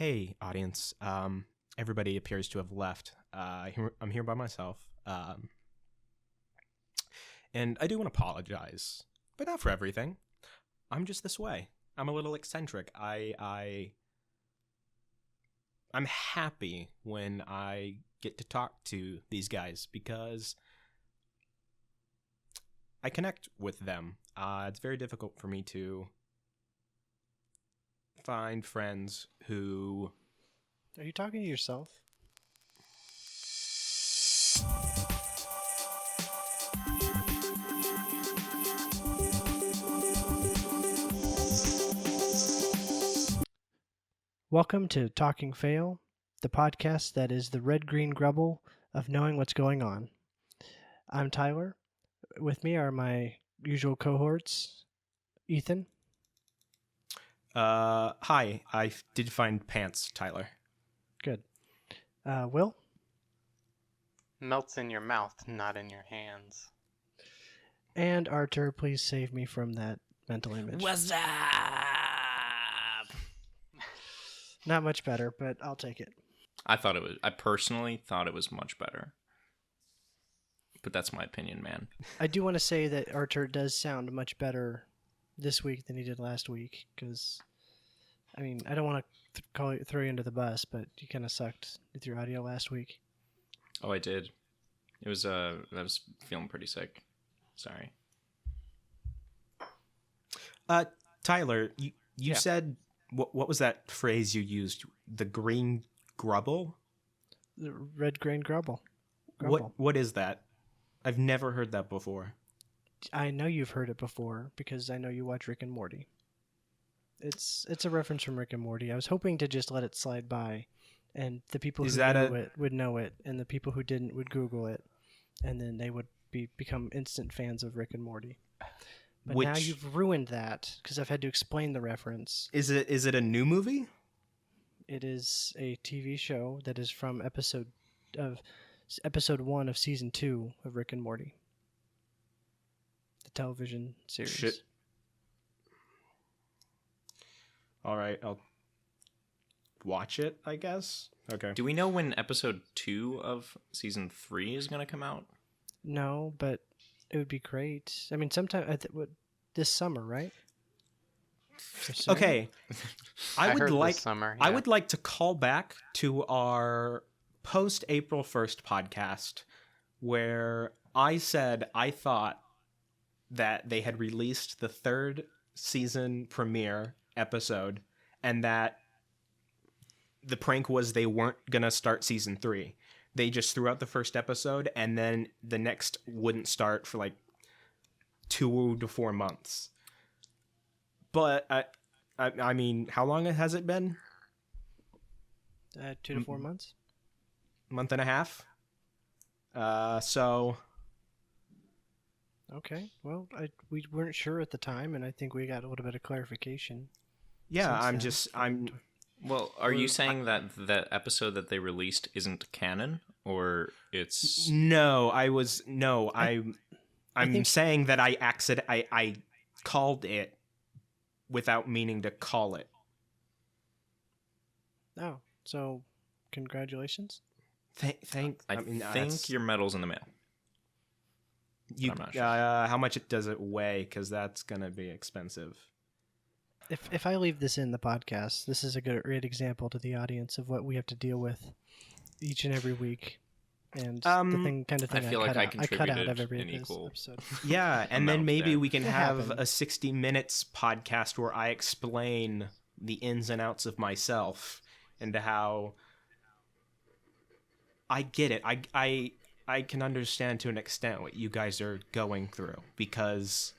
Hey, audience. Everybody appears to have left. I'm here by myself. And I do want to apologize, but not for everything. I'm just this way. I'm a little eccentric. I'm happy when I get to talk to these guys because I connect with them. It's very difficult for me to find friends who... Are you talking to yourself? Welcome to Talking Fail, the podcast that is the red-green grubble of knowing what's going on. I'm Tyler. With me are my usual cohorts, Ethan. Hi. I did find pants, Tyler. Good. Will. Melts in your mouth, not in your hands. And Artur, please save me from that mental image. What's up? Not much better, but I'll take it. I personally thought it was much better. But that's my opinion, man. I do want to say that Artur does sound much better this week than he did last week, because, I mean, I don't want to throw you under the bus, but you kind of sucked with your audio last week. Oh, I did. It was, I was feeling pretty sick. Sorry. Tyler, you said, what was that phrase you used? The green grubble? The red-green grubble. What is that? I've never heard that before. I know you've heard it before because I know you watch Rick and Morty. It's a reference from Rick and Morty. I was hoping to just let it slide by, and the people who knew it would know it, and the people who didn't would Google it, and then they would become instant fans of Rick and Morty. But now you've ruined that because I've had to explain the reference. Is it a new movie? It is a TV show that is from episode 1 of season 2 of Rick and Morty. The television series. Shit. All right, I'll watch it, I guess. Okay. Do we know when episode 2 of season 3 is going to come out? No, but it would be great. I mean, sometime this summer, right? Okay. I would like this summer, I would like to call back to our post April 1st podcast where I said I thought that they had released the 3rd season premiere episode and that the prank was they weren't going to start season 3. They just threw out the first episode and then the next wouldn't start for like 2 to 4 months. But I mean, how long has it been? 2 to 4 months. Month and a half. So. Okay. Well, we weren't sure at the time, and I think we got a little bit of clarification. Yeah, I'm. Well, are you saying that that episode that they released isn't canon, or it's? No, I'm saying that I called it without meaning to call it. Oh, so congratulations. I think your medal's in the mail. I'm not sure. How much does it weigh? Because that's gonna be expensive. If I leave this in the podcast, this is a great example to the audience of what we have to deal with each and every week, and the thing I feel like I cut out of every equal episode. Yeah, and then maybe we can have happened. a 60 minutes podcast where I explain the ins and outs of myself and how I get it. I can understand to an extent what you guys are going through because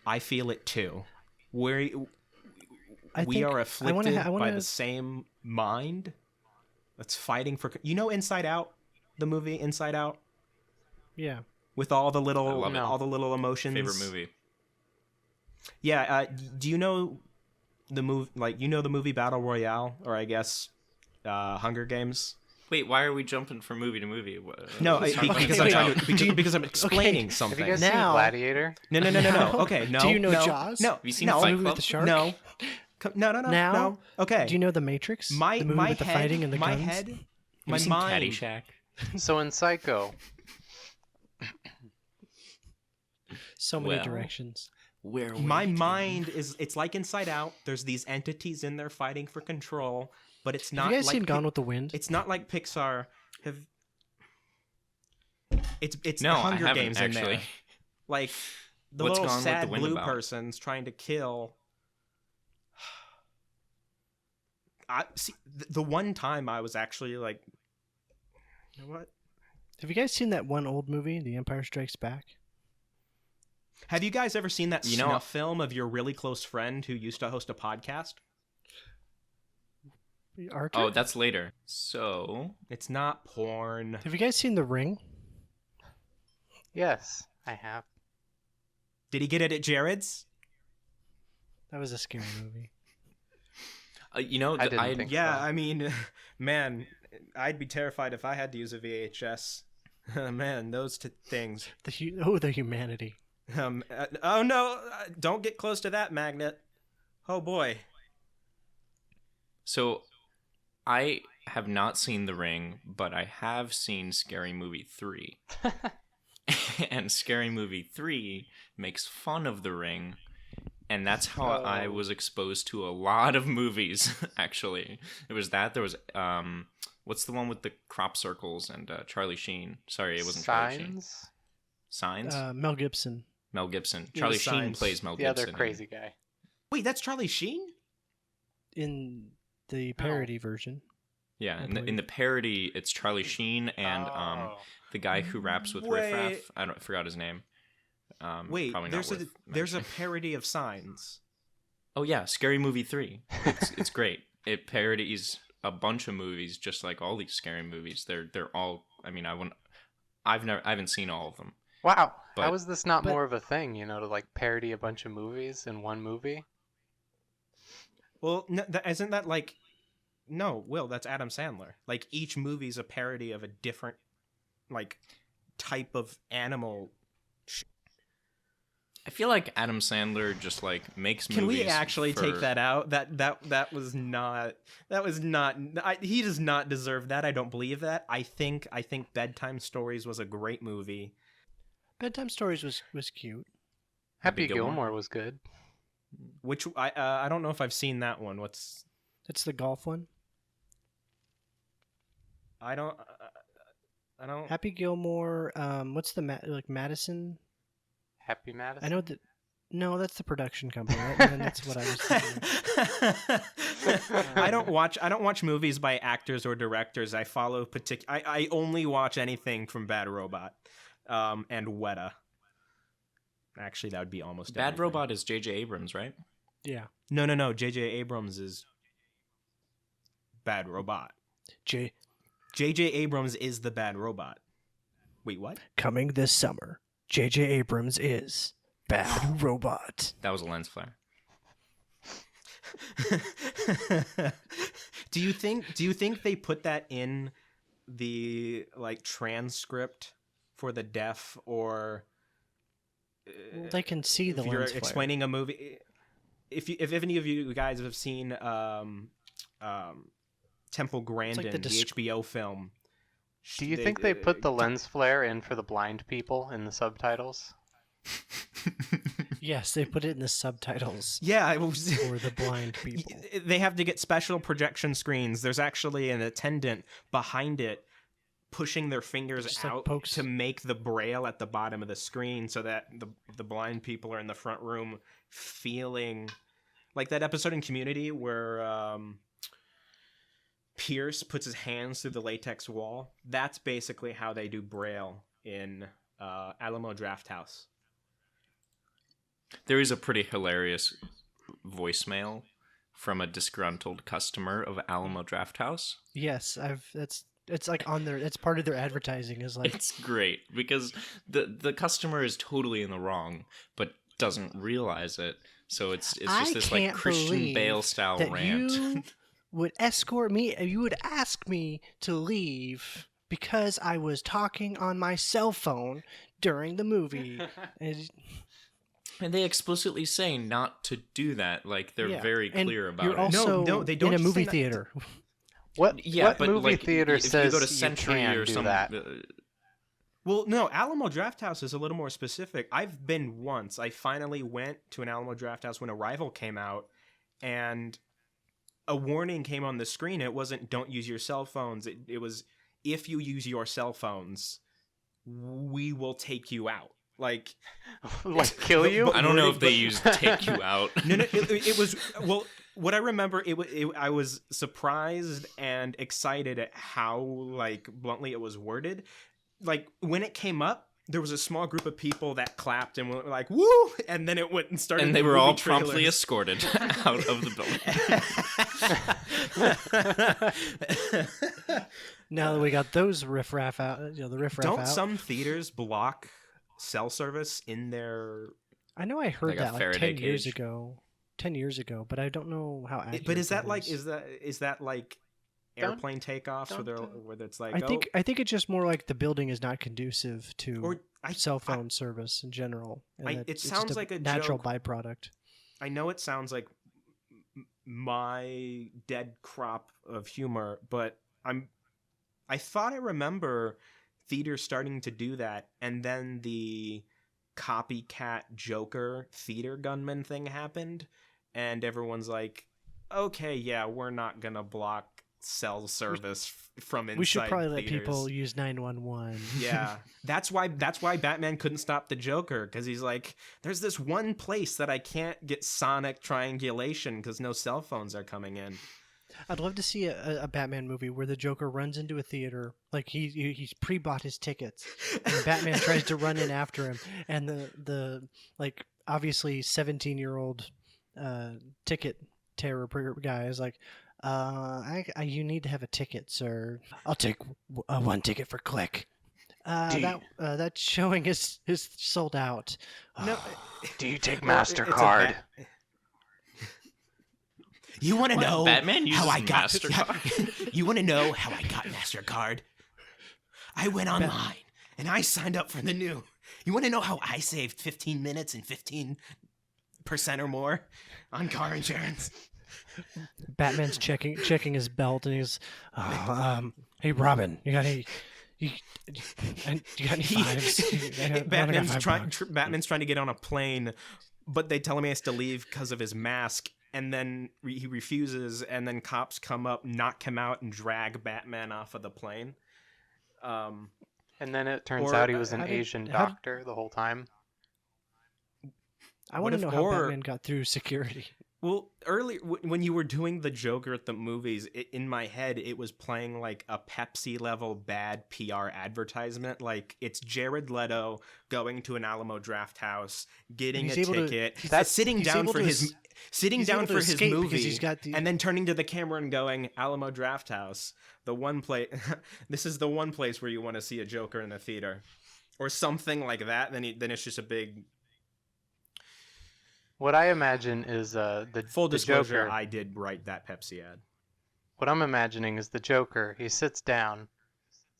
I feel it too. We are afflicted by the same mind that's fighting for... You know Inside Out? The movie Inside Out? Yeah. With all the little emotions. Favorite movie. Yeah, do you know the movie, the movie Battle Royale, or I guess Hunger Games? Wait, why are we jumping from movie to movie? No, because I'm explaining something. Have you guys seen Gladiator? No. Okay, no. Do you know no, Jaws? No. Have you seen Fight Club? With the shark? No. No. Now? No. Okay. Do you know The Matrix? My the movie my with the head, fighting and the my guns? head, Have my you seen mind. Caddyshack? So in Psycho, So many Well, directions. Where My mind is. It's like Inside Out. There's these entities in there fighting for control, but it's not Have you guys like seen Gone with the Wind? It's not like Pixar. Have it's No, the I Hunger haven't Games in actually. there. Like the What's little Gone with the sad Wind blue about? person's trying to kill. I see. The one time I was actually like, you know what? Have you guys seen that one old movie, The Empire Strikes Back? Have you guys ever seen that You know- snuff film of your really close friend who used to host a podcast? Archer? Oh, that's later. So It's not porn. Have you guys seen The Ring? yes, I have. Did he get it at Jared's? That was a scary movie. you know, I didn't think Yeah, so. I mean, man, I'd be terrified if I had to use a VHS. Man, those things. The humanity. Oh no! Don't get close to that magnet. Oh boy. So, I have not seen The Ring, but I have seen Scary Movie 3. And Scary Movie 3 makes fun of The Ring, and that's how I was exposed to a lot of movies, actually. It was that. There was, what's the one with the crop circles and Charlie Sheen? Sorry, it wasn't Charlie Sheen. Signs? Signs? Mel Gibson. Mel Gibson. It Charlie was Sheen Signs. plays Mel The Gibson. other crazy guy. Wait, that's Charlie Sheen? In the parody version. Yeah, I in the believe. parody, it's Charlie Sheen and Oh. the guy who raps with Riff Raff. I forgot his name. Wait, probably there's not a worth there's a mentioning. parody of Signs. Oh yeah, Scary Movie 3. It's great. It parodies a bunch of movies, just like all these scary movies. They're all. I mean, I haven't seen all of them. Wow, But- how is this not but- more of a thing, to like parody a bunch of movies in one movie? Well, no, isn't that like? No, Will, that's Adam Sandler. Like each movie's a parody of a different, like, type of animal. I feel like Adam Sandler just like makes Can movies. we actually for- take that out? That was not. He does not deserve that. I don't believe that. I think Bedtime Stories was a great movie. Bedtime Stories was cute. Happy Gilmore. Gilmore was good. Which I don't know if I've seen that one. What's It's the golf one. I don't. Happy Gilmore. What's the Madison? Happy Madison. I know that. No, that's the production company. Right? And that's what I was thinking. I don't watch movies by actors or directors. I follow I only watch anything from Bad Robot, and Weta. Actually, that would be almost Bad everything. Robot is J.J. Abrams, right? Yeah. No. J.J. Abrams is Bad Robot. J.J. Abrams is the Bad Robot. Wait, what? Coming this summer, J.J. Abrams is Bad Robot. That was a lens flare. Do you think they put that in the like transcript for the deaf, or Well, they can see the if you're lens flare. explaining a movie? If any of you guys have seen Temple Grandin, the the HBO film, Do you think they put the lens flare in for the blind people in the subtitles? Yes, they put it in the subtitles Yeah, it was. for the blind people. They have to get special projection screens. There's actually an attendant behind it pushing their fingers Just, like, out pokes. to make the braille at the bottom of the screen so that the blind people are in the front room feeling like that episode in Community where Pierce puts his hands through the latex wall. That's basically how they do braille in Alamo Drafthouse. There is a pretty hilarious voicemail from a disgruntled customer of Alamo Drafthouse. Yes, it's like on their. It's part of their advertising. Is like It's great because the customer is totally in the wrong, but doesn't realize it. So it's I just this like can't Christian believe Bale style that rant. you would escort me. You would ask me to leave because I was talking on my cell phone during the movie. And And they explicitly say not to do that. Like, they're very clear about you're it. Also No, they don't in a just movie say that- theater. What but movie like, theater if says you go to Century can or do some, that? Well, no, Alamo Drafthouse is a little more specific. I've been once. I finally went to an Alamo Drafthouse when Arrival came out, and a warning came on the screen. It wasn't "Don't use your cell phones." It was, "If you use your cell phones, we will take you out." Like Kill you? I don't know if they use "take you out." No, it was, well, what I remember, I was surprised and excited at how, like, bluntly it was worded. Like, when it came up, there was a small group of people that clapped and were like, "Woo!" And then it went and started. And they the were movie all trailers. promptly escorted out of the building. Now that we got those riffraff out, the riffraff Don't out. some theaters block cell service in their? I know I heard Like a that like Faraday 10 years cage? ago. 10 years ago, but I don't know how accurate. But is that like is that like Don't- airplane takeoffs where it's like, I think it's just more like the building is not conducive to or cell phone service in general. And it it's sounds just like a natural joke. byproduct. I know it sounds like my dead crop of humor, but I thought I remember theaters starting to do that, and then the copycat Joker theater gunman thing happened, and everyone's like, "Okay, yeah, we're not gonna block cell service from inside." We should probably let theaters. people use 911. Yeah, that's why Batman couldn't stop the Joker, because he's like, there's this one place that I can't get sonic triangulation because no cell phones are coming in. I'd love to see a Batman movie where the Joker runs into a theater, like he's pre-bought his tickets, and Batman tries to run in after him, and the like obviously 17-year-old ticket terror guy is like, you need to have a ticket, sir. I'll take one ticket for click. That showing is sold out. No, Do you take well, it's a MasterCard? You want to know Batman uses how I got MasterCard? You want to know how I got MasterCard? I went online and I signed up for the new. You want to know how I saved 15 minutes and 15% or more on car insurance? Batman's checking his belt, and he's, hey Robin, you got any fives? Batman's trying to get on a plane, but they tell him he has to leave because of his mask, and then he refuses, and then cops come up, knock him out, and drag Batman off of the plane. And then it turns Or, out he was an how did- Asian how- doctor the whole time. I What want to if- know how or- Batman got through security. Well, earlier when you were doing the Joker at the movies, in my head it was playing like a Pepsi level bad PR advertisement. Like, it's Jared Leto going to an Alamo Drafthouse, getting a He's able to- ticket, he's- sitting he's down able for to his es- sitting he's down able to for his escape because movie, he's got the- and then turning to the camera and going, "Alamo Drafthouse, the one place. This is the one place where you want to see a Joker in the theater," or something like that. Then it's just a big. What I imagine is the Full the disclosure, Joker. I did write that Pepsi ad. What I'm imagining is the Joker. He sits down,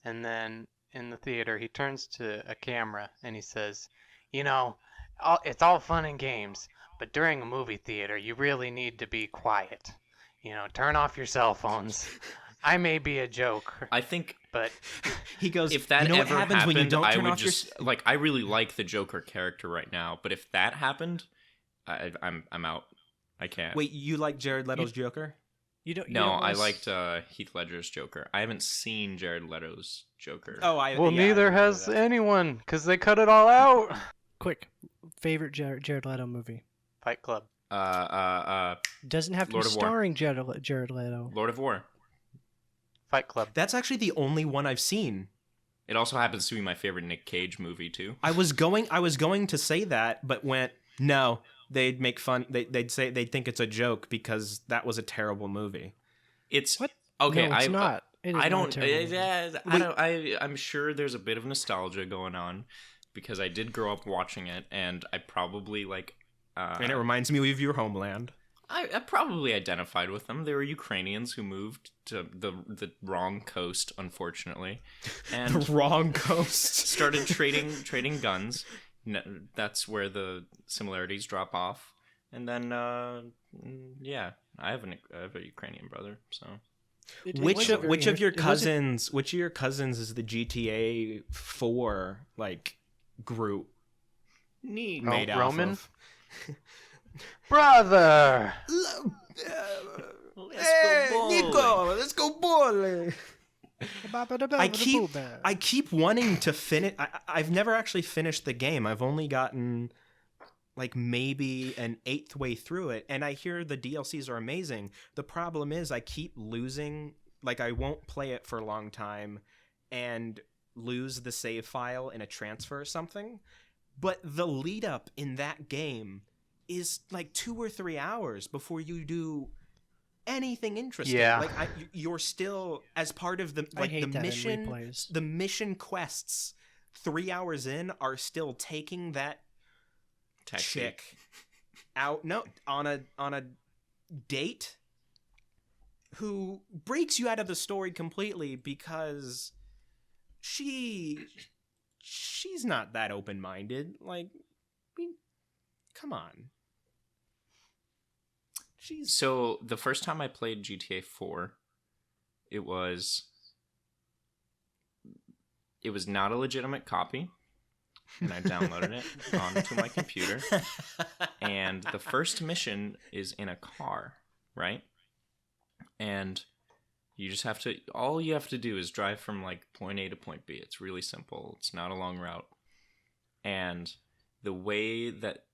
and then in the theater he turns to a camera and he says, it's all fun and games, but during a movie theater you really need to be quiet. Turn off your cell phones. I may be a joke, I think but He goes, if that "You know what ever happens happened, when you don't I turn would off your just like. I really like the Joker character right now, but if that happened, I'm out. I can't. Wait, you like Jared Leto's Joker? You don't. No, I liked Heath Ledger's Joker. I haven't seen Jared Leto's Joker. Oh, well, yeah, I neither remember has that. anyone because they cut it all out. Quick, favorite Jared Leto movie. Fight Club. Doesn't have to Lord be of War. starring Jared Leto. Lord of War. Fight Club. That's actually the only one I've seen. It also happens to be my favorite Nick Cage movie too. I was going to say that, but went no. They'd make fun. They'd say they'd think it's a joke because that was a terrible movie. It's What? okay. No, it's not. It is I not a don't. terrible movie. I'm sure there's a bit of nostalgia going on because I did grow up watching it, and I probably like. And it reminds me of your homeland. I probably identified with them. They were Ukrainians who moved to the wrong coast, unfortunately, and The wrong coast. started trading guns. that's where the similarities drop off. And then, yeah, I have a Ukrainian brother, so. Which of your cousins is the GTA 4 like group made out Roman? of? Brother! Nico, let's go ball. I keep wanting to finish. I've never actually finished the game. I've only gotten like maybe an eighth way through it, and I hear the DLCs are amazing. The problem is I keep losing. Like I won't play it for a long time and lose the save file in a transfer or something. But the lead up in that game is like 2 or 3 hours before you do anything interesting. Yeah. Like you're still as part of the the mission quests 3 hours in are still taking that chick out on a date who breaks you out of the story completely because she's not that open-minded. Like, come on. So the first time I played GTA 4, it was not a legitimate copy, and I downloaded it onto my computer. And the first mission is in a car, right? And all you have to do is drive from like point A to point B. It's really simple. It's not a long route. And the way that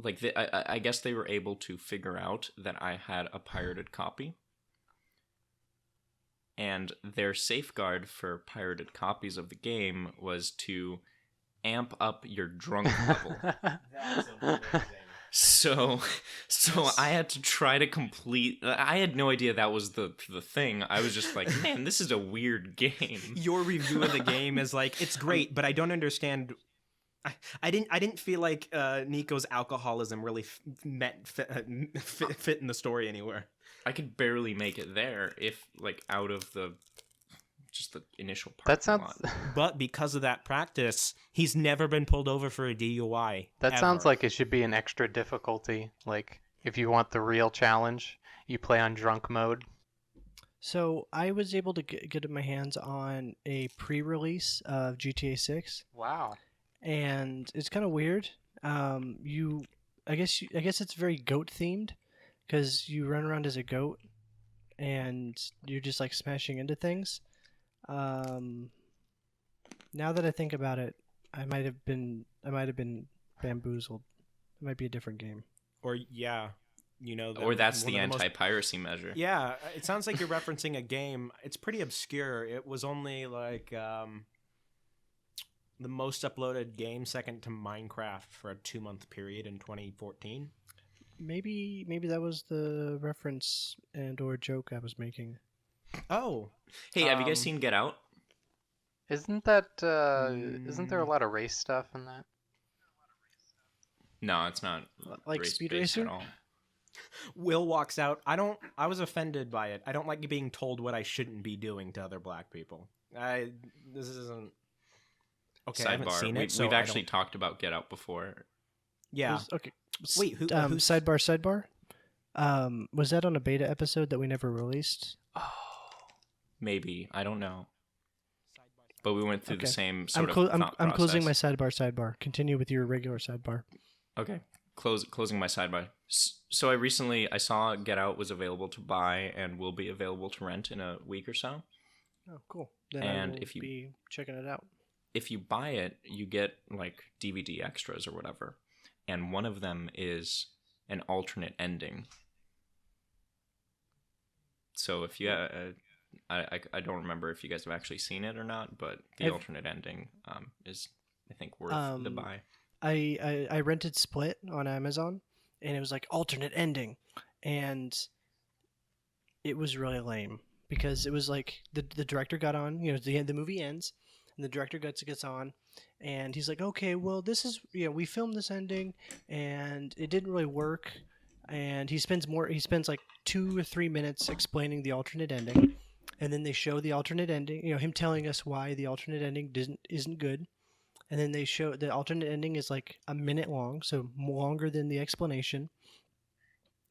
I guess they were able to figure out that I had a pirated copy. And their safeguard for pirated copies of the game was to amp up your drunk level. That's amazing. So I had to try to complete. I had no idea that was the thing. I was just like, man, this is a weird game. Your review of the game is like, it's great, but I don't understand. I didn't feel like Nico's alcoholism really fit in the story anywhere. I could barely make it there if like out of the initial part. That sounds. But because of that practice, he's never been pulled over for a DUI. That ever. Sounds like it should be an extra difficulty. Like if you want the real challenge, you play on drunk mode. So I was able to get my hands on a pre-release of GTA 6. Wow. And it's kind of weird. I guess it's very goat themed because you run around as a goat and you're just like smashing into things. Now that I think about it, I might have been bamboozled. It might be a different game. Or yeah, or that's the anti-piracy measure. Yeah, it sounds like you're referencing a game. It's pretty obscure. It was only like the most uploaded game, second to Minecraft, for a 2-month period in 2014. Maybe that was the reference and or joke I was making. Oh, hey, have you guys seen Get Out? Isn't that isn't there a lot of race stuff in that? No, it's not like Speed Racer at all. Will walks out. I was offended by it. I don't like being told what I shouldn't be doing to other black people. This isn't okay. Sidebar. I haven't seen it. We've actually talked about Get Out before. Yeah. Okay. Wait. Who's sidebar? Was that on a beta episode that we never released? Oh, maybe. I don't know. But we went through the same sort of thought I'm closing my process. sidebar. Continue with your regular sidebar. Okay. Closing my sidebar. So I saw Get Out was available to buy and will be available to rent in a week or so. Oh, cool. Then and I will be checking it out. If you buy it, you get like DVD extras or whatever. And one of them is an alternate ending. So if you I don't remember if you guys have actually seen it or not, but the alternate ending is, I think, worth the buy. I rented Split on Amazon, and it was like alternate ending, and it was really lame because it was like the director got on, the movie ends, and the director gets on, and he's like, okay, well, this is, we filmed this ending, and it didn't really work, and he spends like 2 or 3 minutes explaining the alternate ending. And then they show the alternate ending, him telling us why the alternate ending isn't good. and then they show the alternate ending is like a minute long, so longer than the explanation,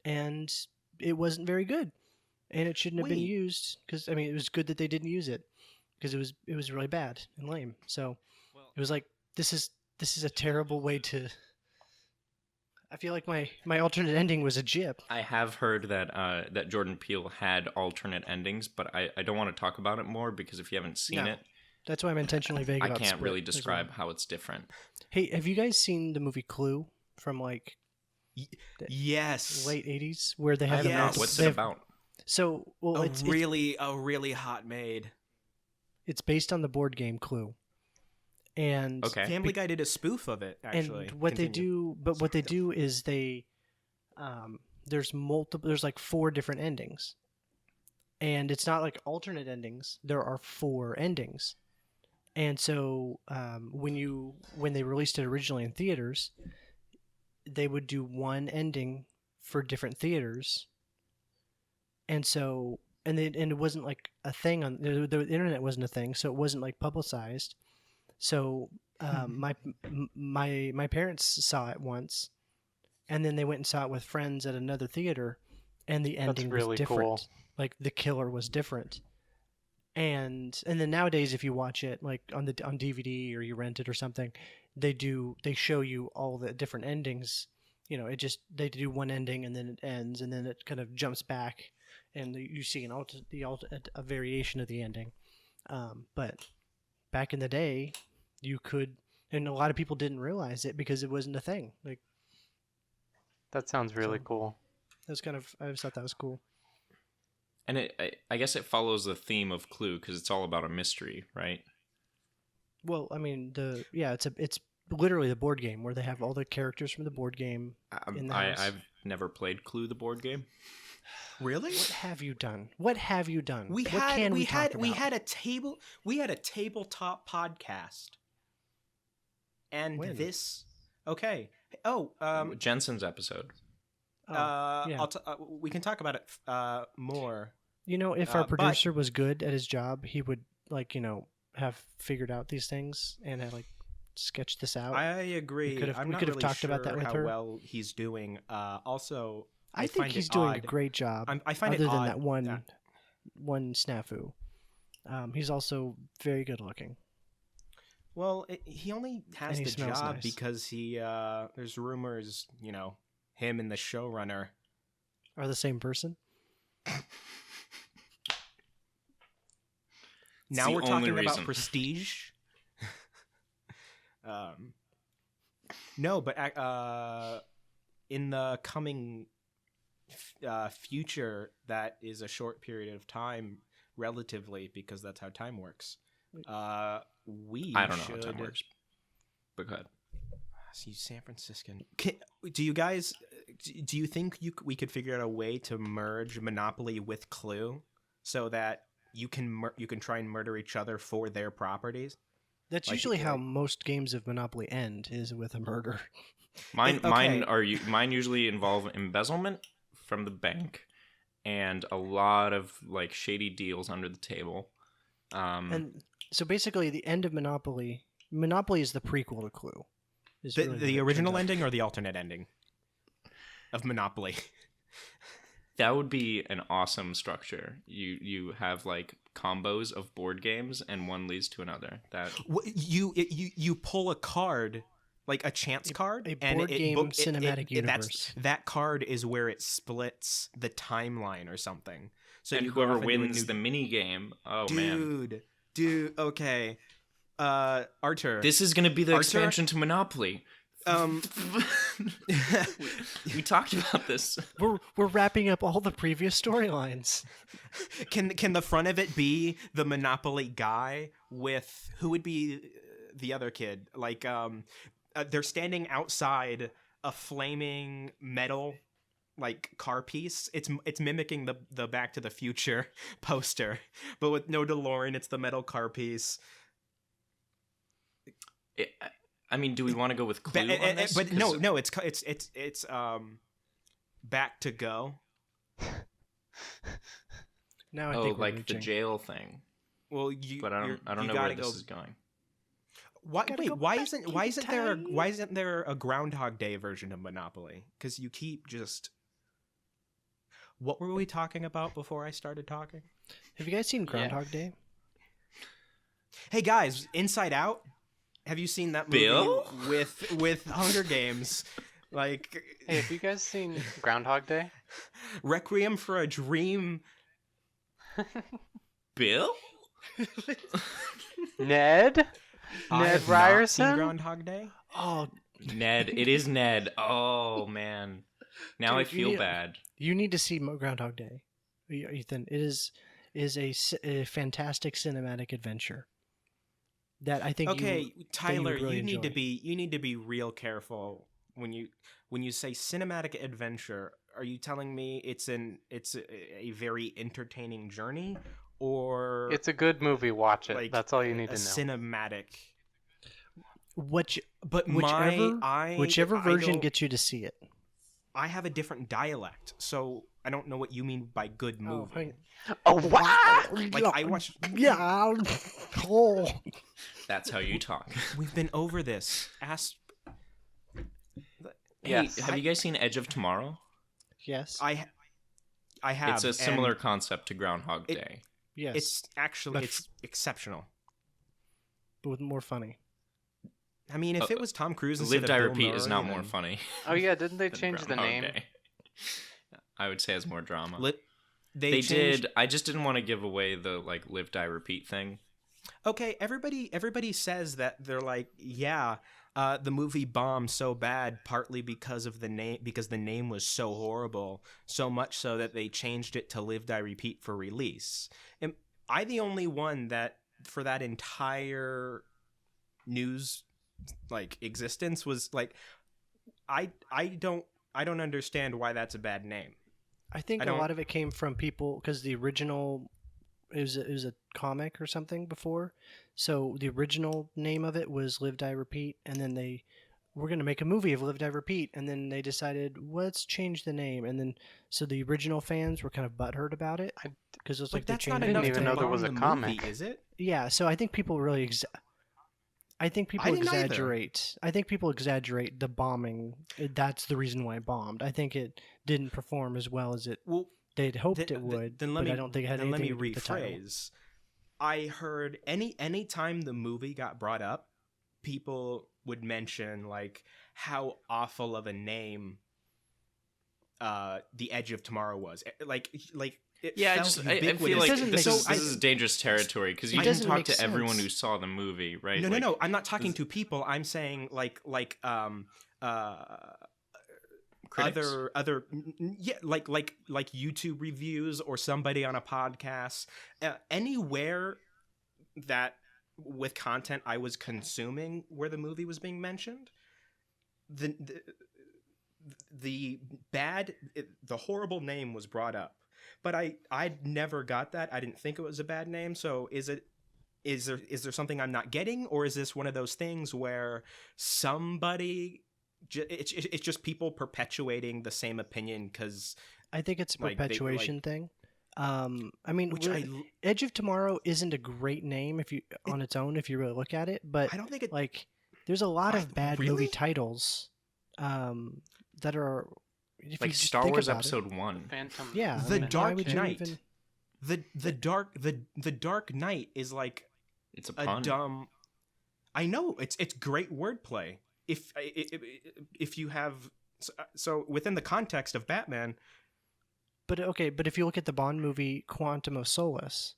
and it wasn't very good, and it shouldn't have been used because I mean it was good that they didn't use it because it was really bad and lame. So it was like this is a terrible way to. I feel like my alternate ending was a jip. I have heard that that Jordan Peele had alternate endings, but I don't want to talk about it more because if you haven't seen it, that's why I'm intentionally vague about I can't Split really as describe well. how it's different. Hey, have you guys seen the movie Clue from like yes, late 80s where they have What's it about? So, well, a really hot made. It's based on the board game Clue. And Family Guy did a spoof of it, actually. And what they do is they there's like 4 different endings. And it's not like alternate endings. There are 4 endings. And so when they released it originally in theaters, they would do one ending for different theaters. And so and it wasn't like a thing on the internet wasn't a thing, so it wasn't like publicized. So my parents saw it once, and then they went and saw it with friends at another theater, and the ending really was different. cool. Like the killer was different. And then nowadays, if you watch it like on DVD or you rent it or something, they show you all the different endings. You know, they do one ending and then it ends, and then it kind of jumps back, and you see a variation of the ending. But back in the day, you could, and a lot of people didn't realize it because it wasn't a thing. Like that sounds really cool. That's I just thought that was cool. And I guess it follows the theme of Clue because it's all about a mystery, right? Well, I mean, it's literally the board game where they have all the characters from the board game in the house. I've never played Clue, the board game. Really? What have you done? What have you done? We had a tabletop podcast. And when? This okay. Jensen's episode. Yeah. We can talk about it more. You know, if our producer was good at his job, he would have figured out these things and have sketched this out. I agree. We could have really talked about that with how her. well he's doing. Also, I think he's doing a great job. I find other it than odd that one snafu. He's also very good looking. Well, he only has And he the smells job nice. because there's rumors, him and the showrunner Are the same person? Now we're talking about reason. Prestige. No, but in the coming future, that is a short period of time, relatively, because that's how time works. I don't know how time works, but go ahead. See, San Franciscan. Do you think we could figure out a way to merge Monopoly with Clue, so that you can try and murder each other for their properties? That's usually how most games of Monopoly end, is with a murder. Mine usually involve embezzlement from the bank and a lot of shady deals under the table. And so basically, the end of Monopoly is the prequel to Clue. The original ending or the alternate ending of Monopoly? That would be an awesome structure. You have combos of board games, and one leads to another. That you pull a card, like a chance card, a board game cinematic universe. That card is where it splits the timeline or something. So and whoever wins the mini game, dude, okay. Artur, this is gonna be the expansion to Monopoly. We talked about this. We're wrapping up all the previous storylines. Can the front of it be the Monopoly guy with who would be the other kid? They're standing outside a flaming metal car piece. It's mimicking the Back to the Future poster, but with no DeLorean. It's the metal car piece. I mean, do we want to go with Clue on this? But no, it's Back to Go. Now I think we're the jail thing. Well, I don't know where this is going. Why isn't there a Groundhog Day version of Monopoly? Because you keep just. What were we talking about before I started talking? Have you guys seen Groundhog Day? Hey guys, Inside Out. Have you seen that movie Bill? with Hunger Games? Like, Hey, have you guys seen Groundhog Day? Requiem for a Dream. Bill? Ned? I Ned have not seen Ryerson? Groundhog Day. Oh, Ned. It is Ned. Oh, man. Now Dude, I feel bad. you need to see Groundhog Day, Ethan. It is a fantastic cinematic adventure that I think. Okay, Tyler, really you need to enjoy. be real careful when you say cinematic adventure. Are you telling me it's a very entertaining journey, or It's a good movie. Watch it. like That's all you need a to know. cinematic? But But whichever version gets you to see it. I have a different dialect, so I don't know what you mean by good movie. Oh, wow! Like I watched. Yeah. Oh. That's how you talk. We've been over this. Yes. Hey, have you guys seen Edge of Tomorrow? Yes. I have. It's a and similar concept to Groundhog it- Day. Yes. It's actually But- it's exceptional. but with more funny. I mean, if it was Tom Cruise instead Live, of Die, Bill Repeat is Murray, not more then- funny. Oh yeah, didn't they than change the Groundhog name? Day. I would say has more drama. They They changed- did. I just didn't want to give away the like Live, Die, Repeat thing. Okay, everybody says that they're like, yeah, the movie bombed so bad partly because of the name, because the name was so horrible, so much so that they changed it to Live, Die, Repeat for release. Am I the only one that for that entire news like existence was like, I don't understand why that's a bad name. I think I a don't- lot of it came from people because the original it was a comic or something before. So the original name of it was Live, Die, Repeat, and then they were going to make a movie of Live, Die, Repeat, and then they decided let's change the name, and then so the original fans were kind of butthurt about it because it was But like they that's changed not the didn't enough name. even to know there bomb was a the comic. movie, is it? Yeah, so I think people really I think people didn't either. exaggerate. I think people exaggerate the bombing. That's the reason why it bombed. I think it didn't perform as well as Well, they'd hoped Th- it would. Then let but me. I don't think it had then let anything me to do with the title. rephrase. I heard any time the movie got brought up, people would mention like how awful of a name The Edge of Tomorrow was. Like it Yeah, felt I feel ubiquitous. like doesn't this make is sense. this is dangerous territory because you It can doesn't talk make to everyone sense. who saw the movie, right? No, Like, no. I'm not talking to people. I'm saying like critics? other yeah, like YouTube reviews or somebody on a podcast, anywhere that with content I was consuming where the movie was being mentioned, the horrible name was brought up, but I never got that. I didn't think it was a bad name. So is there something I'm not getting, or is this one of those things where somebody it's just people perpetuating the same opinion because I think it's a like, they- perpetuation thing. I mean, which Edge of Tomorrow isn't a great name on its own if you really look at it, but I don't think it like there's a lot of bad movie really? titles that are if like you just Star think Wars about it. Episode 1. Phantom. Yeah, The I mean, Dark why would you Knight. even- the Dark Knight is like It's a a pun. dumb. I know it's great wordplay. If you have so within the context of Batman, But okay, but if you look at the Bond movie Quantum of Solace,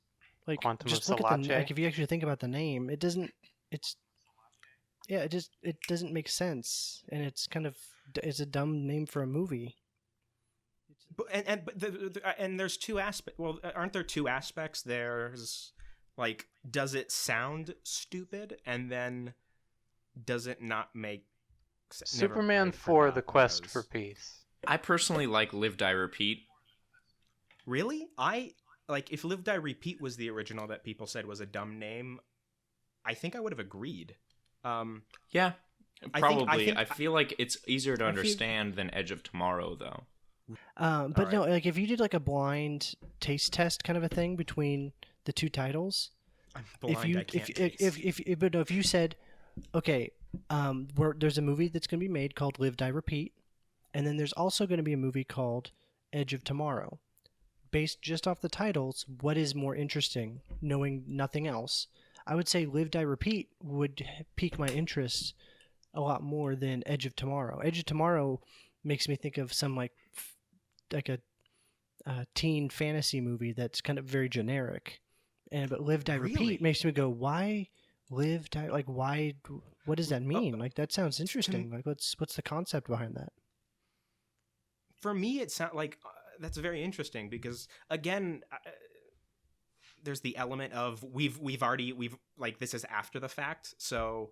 like Quantum of just look at the Solace? like if you actually think about the name, it doesn't. It's yeah, it doesn't make sense, and it's kind of it's a dumb name for a movie. and there's two aspects. Well, aren't there two aspects? There's like, does it sound stupid, and then does it not make sense? Superman 4: The Quest for Peace. I personally like Live, Die, Repeat. Really? I like if Live Die Repeat was the original that people said was a dumb name, I think I would have agreed. Yeah, probably. I think- feel like it's easier to I feel- understand than Edge of Tomorrow, though. But Alright. no, like if you did like a blind taste test kind of a thing between the two titles, I'm blind. if you I can't if taste. but no, if you said okay, there's a movie that's going to be made called Live, Die, Repeat, and then there's also going to be a movie called Edge of Tomorrow. Based just off the titles, what is more interesting, knowing nothing else? I would say Live, Die, Repeat would pique my interest a lot more than Edge of Tomorrow. Edge of Tomorrow makes me think of some like a teen fantasy movie that's kind of very generic. But Live, Die, Really? Repeat makes me go, why live, die? Like, why? What does that mean? Like, that sounds interesting. Like, what's the concept behind that? For me, it sounds like that's very interesting because, again, there's the element of we've like this is after the fact, so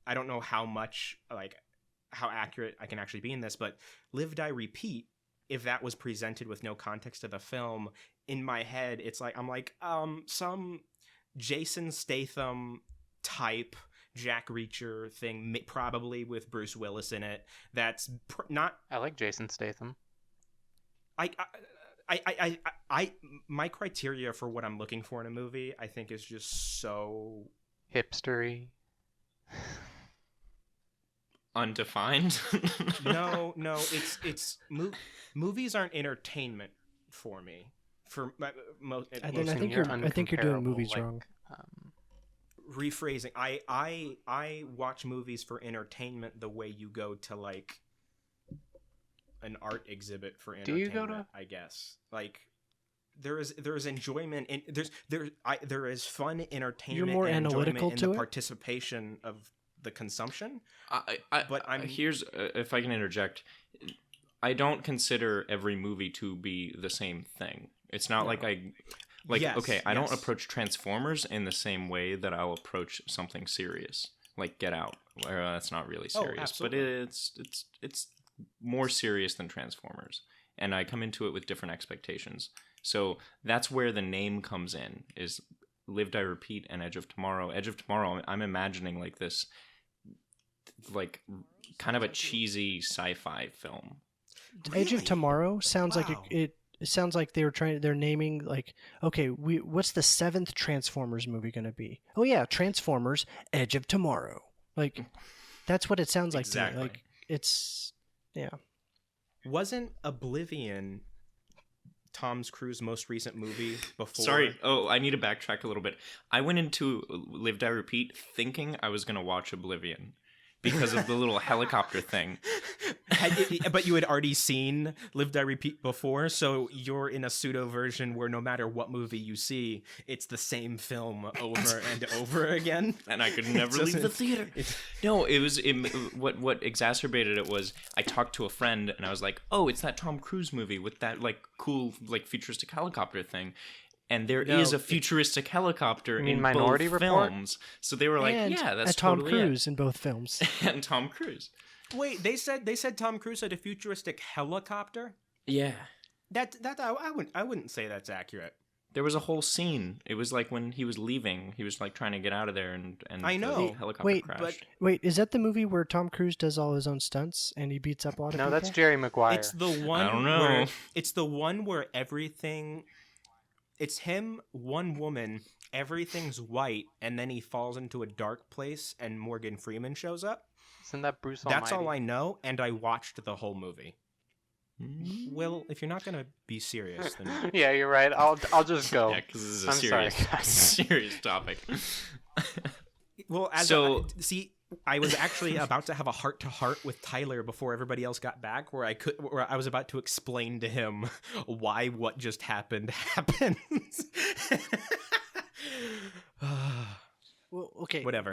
I don't know how accurate I can actually be in this, but Live, Die, Repeat, if that was presented with no context of the film, in my head, it's like, I'm like, some Jason Statham type Jack Reacher thing, probably with Bruce Willis in it. That's not. I like Jason Statham. My criteria for what I'm looking for in a movie, I think, is just so hipstery. Undefined. no, it's movies aren't entertainment for me. For most, I think you're doing movies wrong. Rephrasing, I watch movies for entertainment the way you go to like an art exhibit for entertainment. Do you go to? I guess like there is enjoyment in there is fun entertainment. You're more and analytical in to the it? participation of the consumption. Here's if I can interject. I don't consider every movie to be the same thing. It's not like I don't approach Transformers in the same way that I'll approach something serious like Get Out. Where that's not really serious, but it's more serious than Transformers, and I come into it with different expectations. So that's where the name comes in: is Live, Die, Repeat, and Edge of Tomorrow. Edge of Tomorrow, I'm imagining like this, like kind of a cheesy sci-fi film. Really? Edge of Tomorrow sounds like it sounds like they're naming like, okay, what's the 7th Transformers movie going to be? Oh yeah, Transformers Edge of Tomorrow. Like that's what it sounds like to me. Like it's Wasn't Oblivion Tom Cruise's most recent movie before? Sorry. Oh, I need to backtrack a little bit. I went into Live, Die, Repeat thinking I was going to watch Oblivion because of the little helicopter thing. But you had already seen Live, Die, Repeat before, so you're in a pseudo version where no matter what movie you see, it's the same film over and over again. And I could never leave the theater. No, it was what exacerbated it was I talked to a friend and I was like, "Oh, it's that Tom Cruise movie with that like cool like futuristic helicopter thing." And there is a futuristic helicopter in Minority both Report? films. So they were like, and yeah, that's Tom totally Cruise in both films. And Tom Cruise. Wait, they said Tom Cruise had a futuristic helicopter? Yeah. That I wouldn't say that's accurate. There was a whole scene. It was like when he was leaving, he was like trying to get out of there and I know. the helicopter crashed. Wait, is that the movie where Tom Cruise does all his own stunts and he beats up a lot of people? No, that's Jerry Maguire. It's the one I don't know. It's the one where everything. It's him, one woman, everything's white, and then he falls into a dark place, and Morgan Freeman shows up. Isn't that Bruce Almighty? That's all I know, and I watched the whole movie. Will, if you're not gonna be serious, then Yeah, you're right. I'll just go. Yeah, because this is a I'm serious, sorry, guys. serious topic. well, see, I was actually about to have a heart-to-heart with Tyler before everybody else got back, where I was about to explain to him why what just happened happens. Well, okay. Whatever.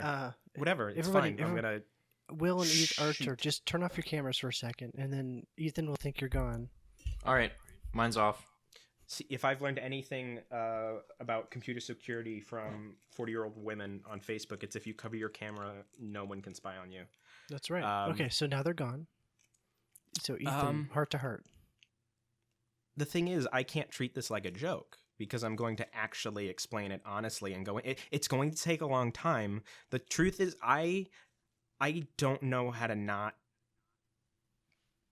It's everybody- fine. I'm gonna. Will and Archer, Shoot. just turn off your cameras for a second, and then Ethan will think you're gone. All right, mine's off. See, if I've learned anything about computer security from 40-year-old women on Facebook, it's if you cover your camera, no one can spy on you. That's right. Okay, so now they're gone. So Ethan, heart to heart. The thing is, I can't treat this like a joke because I'm going to actually explain it honestly and it's going to take a long time. The truth is, I don't know how to not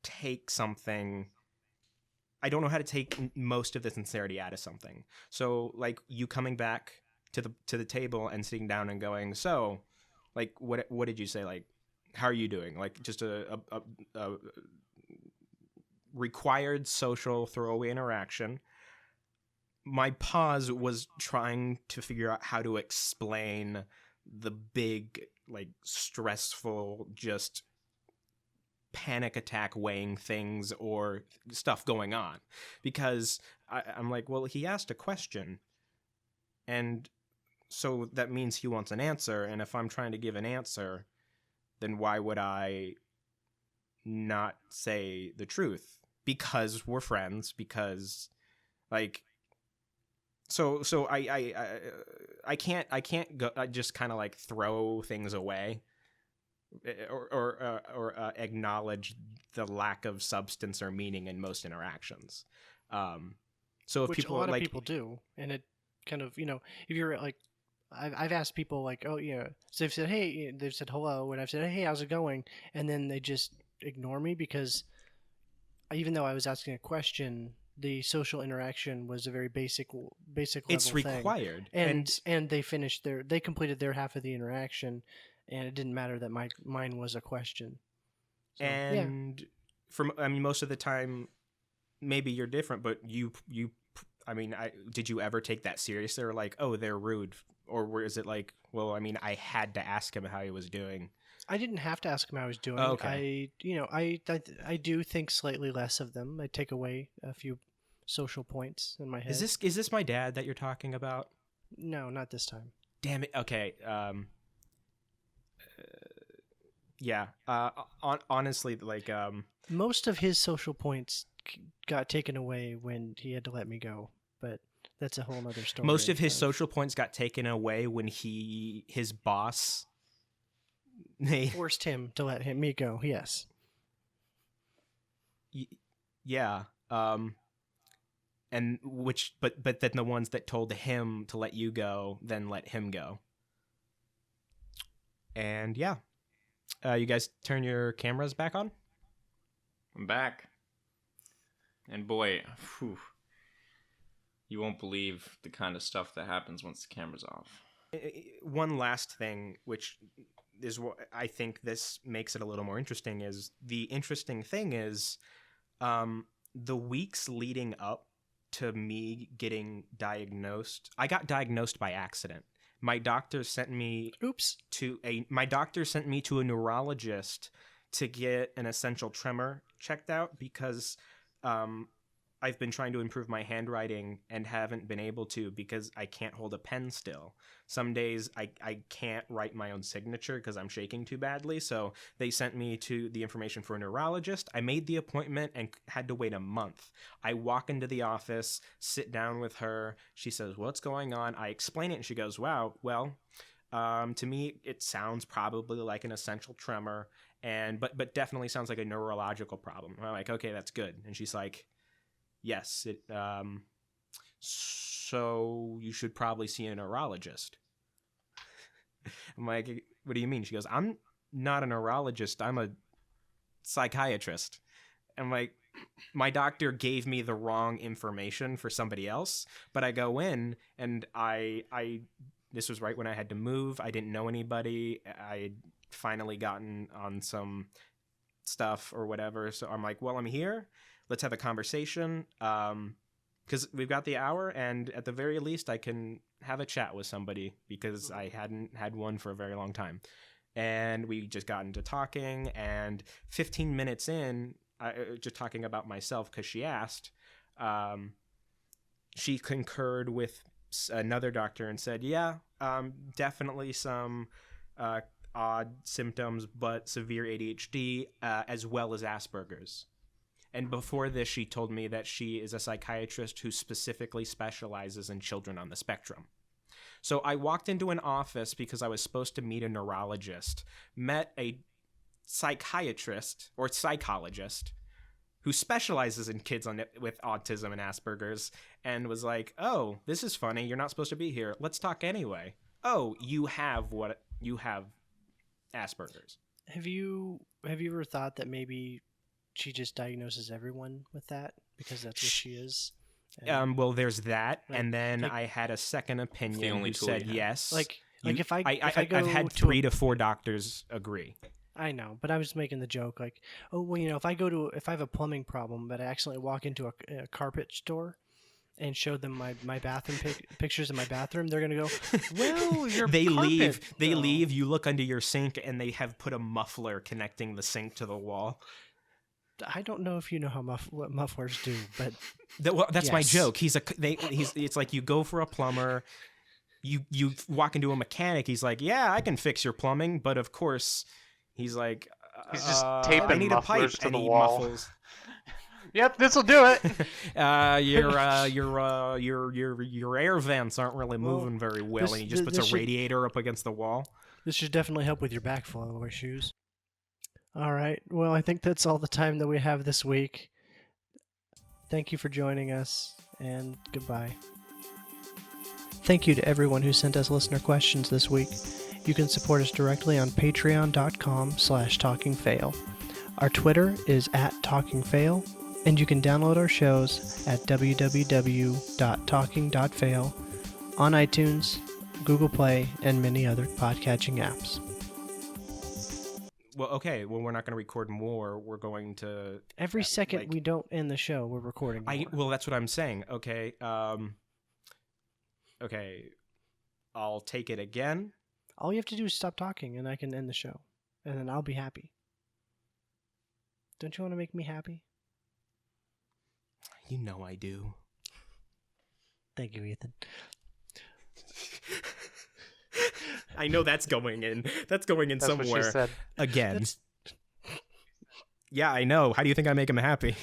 take something. I don't know how to take most of the sincerity out of something. So, like you coming back to the table and sitting down and going, "So, Like, what did you say? Like, how are you doing? Like, just a required social throwaway interaction. My pause was trying to figure out how to explain the big, like, stressful, just panic attack weighing things or stuff going on. Because I'm like, well, he asked a question, and so that means he wants an answer, and if I'm trying to give an answer, then why would I not say the truth? Because we're friends, because, like, so I can't go just kind of like throw things away or acknowledge the lack of substance or meaning in most interactions. So if Which people a lot like of people do, and it kind of, if you're like, I've asked people like, oh yeah, so they've said, hey, they've said hello, and I've said, hey, how's it going? And then they just ignore me because even though I was asking a question, the social interaction was a very basic level it's required, thing. And they completed their half of the interaction, and it didn't matter that mine was a question. So, and I mean, most of the time, maybe you're different, but did you ever take that seriously, or like, oh, they're rude, or is it like, well, I mean, I had to ask him how he was doing? I didn't have to ask him how he was doing. Oh, okay. I do think slightly less of them. I take away a few social points in my head. Is this my dad that you're talking about? No, not this time. Damn it. Okay. Yeah. Honestly, like, most of his social points got taken away when he had to let me go, but that's a whole other story. Most of his social points got taken away when his boss forced him to let me go. Yes. Yeah. And but then the ones that told him to let you go then let him go. And yeah. You guys turn your cameras back on? I'm back. And boy, whew, you won't believe the kind of stuff that happens once the camera's off. One last thing, which is what I think this makes it a little more interesting, is the interesting thing is the weeks leading up to me getting diagnosed. I got diagnosed by accident. My doctor sent me to a neurologist to get an essential tremor checked out because I've been trying to improve my handwriting and haven't been able to because I can't hold a pen still. Some days I can't write my own signature because I'm shaking too badly. So they sent me to the information for a neurologist. I made the appointment and had to wait a month. I walk into the office, sit down with her. She says, "What's going on?" I explain it and she goes, "Wow, well, to me, it sounds probably like an essential tremor, but definitely sounds like a neurological problem." I'm like, "Okay, that's good." And she's like, "Yes, so you should probably see a neurologist." I'm like, "What do you mean?" She goes, "I'm not a neurologist. I'm a psychiatrist." I'm like, my doctor gave me the wrong information for somebody else, but I go in and this was right when I had to move. I didn't know anybody. I had finally gotten on some stuff or whatever. So I'm like, well, I'm here. Let's have a conversation. Because we've got the hour, and at the very least, I can have a chat with somebody because I hadn't had one for a very long time. And we just got into talking, and 15 minutes in, just talking about myself because she asked, she concurred with another doctor and said, yeah, definitely some odd symptoms, but severe ADHD as well as Asperger's. And before this, she told me that she is a psychiatrist who specifically specializes in children on the spectrum. So I walked into an office because I was supposed to meet a neurologist, met a psychiatrist or psychologist who specializes in kids with autism and Asperger's, and was like, "Oh, this is funny. You're not supposed to be here. Let's talk anyway. Oh, you have Asperger's." Have you ever thought that maybe she just diagnoses everyone with that because that's what she is? Well, there's that, and then I had a second opinion who said yes. Like if I go I've had 3 to 4 doctors agree. I know, but I was making the joke like, oh well, if I have a plumbing problem, but I accidentally walk into a carpet store and show them my bathroom pictures of my bathroom, they're gonna go, well, your They carpet, leave. You look under your sink, and they have put a muffler connecting the sink to the wall. I don't know if you know how what mufflers do, but that's my joke. It's like you go for a plumber, you walk into a mechanic. He's like, yeah, I can fix your plumbing, but of course, he's like, he's just taping I need a pipe, to and the he wall. muffles. Yep, this will do it. Your air vents aren't really moving very well, and he just puts a radiator up against the wall. This should definitely help with your backflow issues. All right. Well, I think that's all the time that we have this week. Thank you for joining us, and goodbye. Thank you to everyone who sent us listener questions this week. You can support us directly on patreon.com/talkingfail. Our Twitter is @talkingfail, and you can download our shows at www.talking.fail on iTunes, Google Play, and many other podcatching apps. Well, okay. Well, we're not going to record more. We're going to every second we don't end the show, we're recording more. Well, that's what I'm saying. Okay. Okay. I'll take it again. All you have to do is stop talking, and I can end the show, and then I'll be happy. Don't you want to make me happy? You know I do. Thank you, Ethan. I know that's going in. That's going in somewhere. What she said. Again. Yeah, I know. How do you think I make him happy?